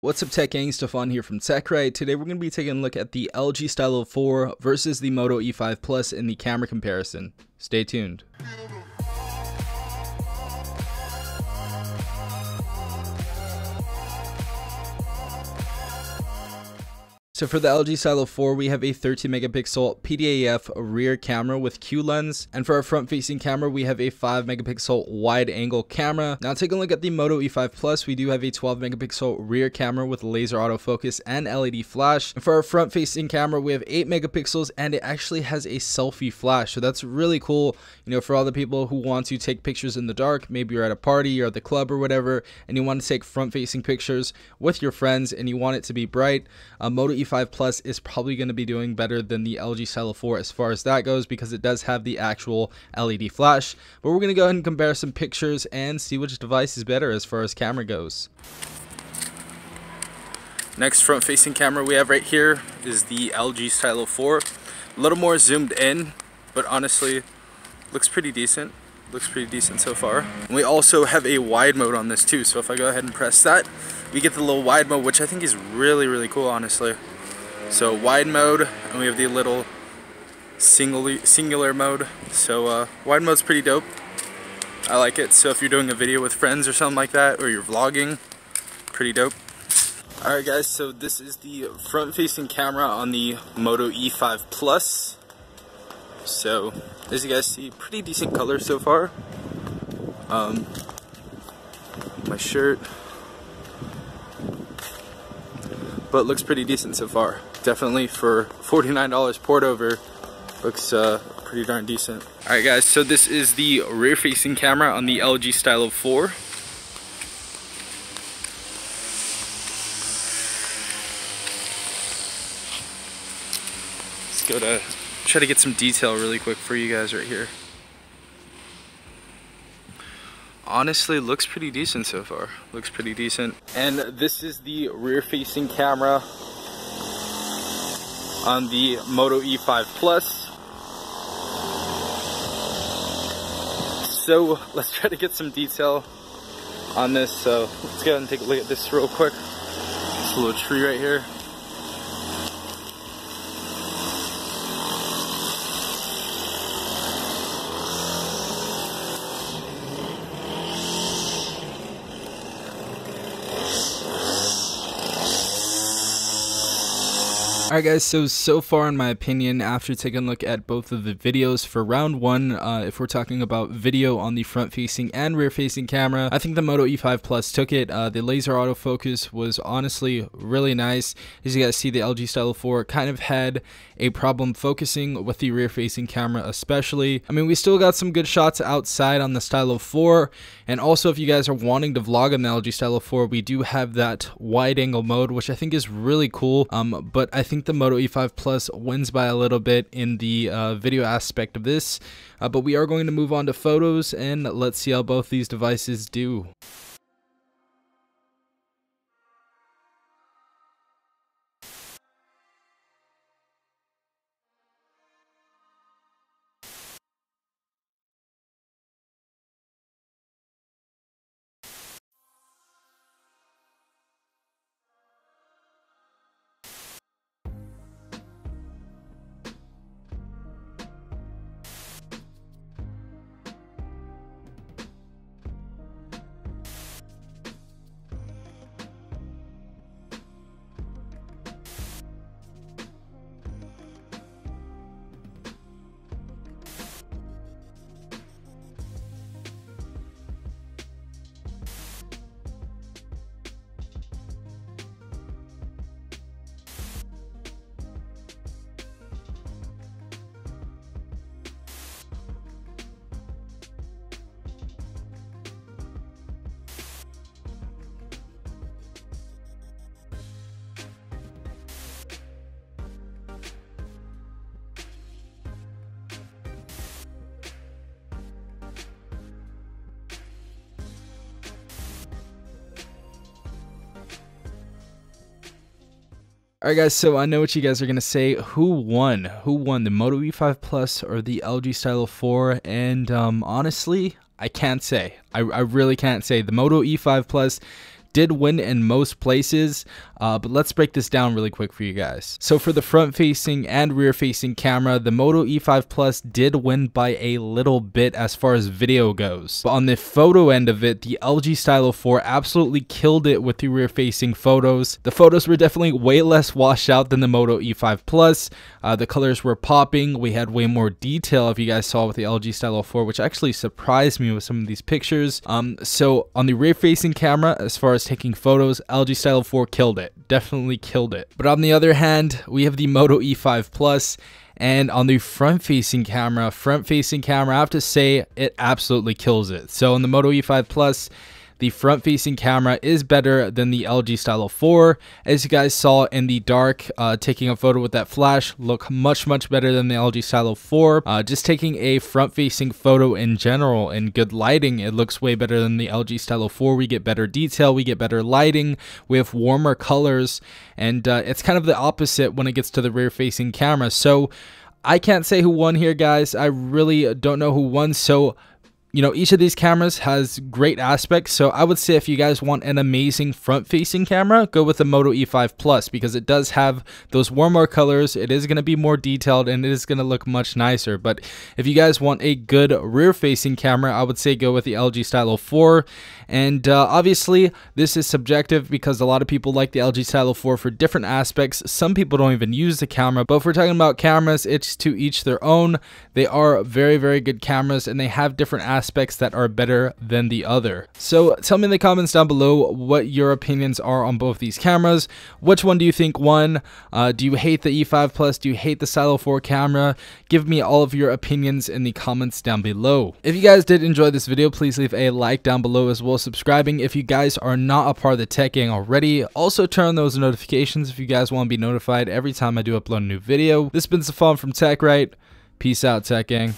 What's up tech gang, Stefan here from TechRight. Today we're going to be taking a look at the LG Stylo 4 versus the Moto E5 Plus in the camera comparison. Stay tuned. So for the LG Stylo 4, we have a 13 megapixel PDAF rear camera with Q lens, and for our front facing camera, we have a 5 megapixel wide angle camera. Now taking a look at the Moto E5 Plus, we do have a 12 megapixel rear camera with laser autofocus and LED flash. And for our front facing camera, we have 8 megapixels and it actually has a selfie flash. So that's really cool, you know, for all the people who want to take pictures in the dark. Maybe you're at a party, you're at the club or whatever, and you want to take front facing pictures with your friends and you want it to be bright. Moto E5 Plus is probably going to be doing better than the LG Stylo 4 as far as that goes, because it does have the actual LED flash. But we're going to go ahead and compare some pictures and see which device is better as far as camera goes. Next front facing camera we have right here is the LG Stylo 4. A little more zoomed in, but honestly looks pretty decent. Looks pretty decent so far. And we also have a wide mode on this too, so if I go ahead and press that, we get the little wide mode, which I think is really cool, honestly. So wide mode, and we have the little singular mode. So wide mode's pretty dope. I like it. So if you're doing a video with friends or something like that, or you're vlogging, pretty dope. Alright guys, so this is the front facing camera on the Moto E5 Plus. So as you guys see, pretty decent color so far. My shirt, but looks pretty decent so far. Definitely for $49 port over, looks pretty darn decent. Alright guys, so this is the rear facing camera on the LG Stylo 4. Let's go to try to get some detail really quick for you guys right here. Honestly, looks pretty decent so far. Looks pretty decent. And this is the rear facing camera on the Moto E5 Plus. So let's try to get some detail on this. So let's go ahead and take a look at this real quick. This little tree right here. Alright guys, so far in my opinion, after taking a look at both of the videos for round one, if we're talking about video on the front facing and rear facing camera, I think the Moto E5 Plus took it. The laser autofocus was honestly really nice. As you guys see, the LG Stylo 4 kind of had a problem focusing with the rear facing camera especially. I mean, we still got some good shots outside on the Stylo 4, and also if you guys are wanting to vlog on the LG Stylo 4, we do have that wide angle mode, which I think is really cool, but I think the Moto E5 Plus wins by a little bit in the video aspect of this, but we are going to move on to photos and let's see how both these devices do. Alright guys, so I know what you guys are going to say. Who won? Who won, the Moto E5 Plus or the LG Stylo 4? And honestly, I can't say. I really can't say. The Moto E5 Plus did win in most places, but let's break this down really quick for you guys. So for the front-facing and rear-facing camera, the Moto E5 Plus did win by a little bit as far as video goes. But on the photo end of it, the LG Stylo 4 absolutely killed it with the rear-facing photos. The photos were definitely way less washed out than the Moto E5 Plus. The colors were popping. We had way more detail, if you guys saw, with the LG Stylo 4, which actually surprised me with some of these pictures. So on the rear-facing camera, as far as taking photos, LG Stylo 4 killed it. Definitely killed it. But on the other hand, we have the Moto E5 Plus. And on the front-facing camera, I have to say it absolutely kills it. So on the Moto E5 Plus, the front-facing camera is better than the LG Stylo 4. As you guys saw in the dark, taking a photo with that flash look much better than the LG Stylo 4. Just taking a front-facing photo in general in good lighting, it looks way better than the LG Stylo 4. We get better detail, we get better lighting, we have warmer colors, and it's kind of the opposite when it gets to the rear-facing camera. So I can't say who won here, guys. I really don't know who won. So you know, each of these cameras has great aspects, so I would say if you guys want an amazing front-facing camera, go with the Moto E5 Plus, because it does have those warmer colors, it is going to be more detailed, and it is going to look much nicer. But if you guys want a good rear-facing camera, I would say go with the LG Stylo 4, and obviously, this is subjective, because a lot of people like the LG Stylo 4 for different aspects. Some people don't even use the camera, but if we're talking about cameras, it's to each their own. They are very good cameras, and they have different aspects that are better than the other. So tell me in the comments down below what your opinions are on both these cameras. Which one do you think won? Do you hate the E5 Plus? Do you hate the Stylo 4 camera? Give me all of your opinions in the comments down below. If you guys did enjoy this video, please leave a like down below, as well as subscribing if you guys are not a part of the tech gang already. Also turn on those notifications if you guys want to be notified every time I do upload a new video. This has been Safan from TechRight. Peace out, tech gang.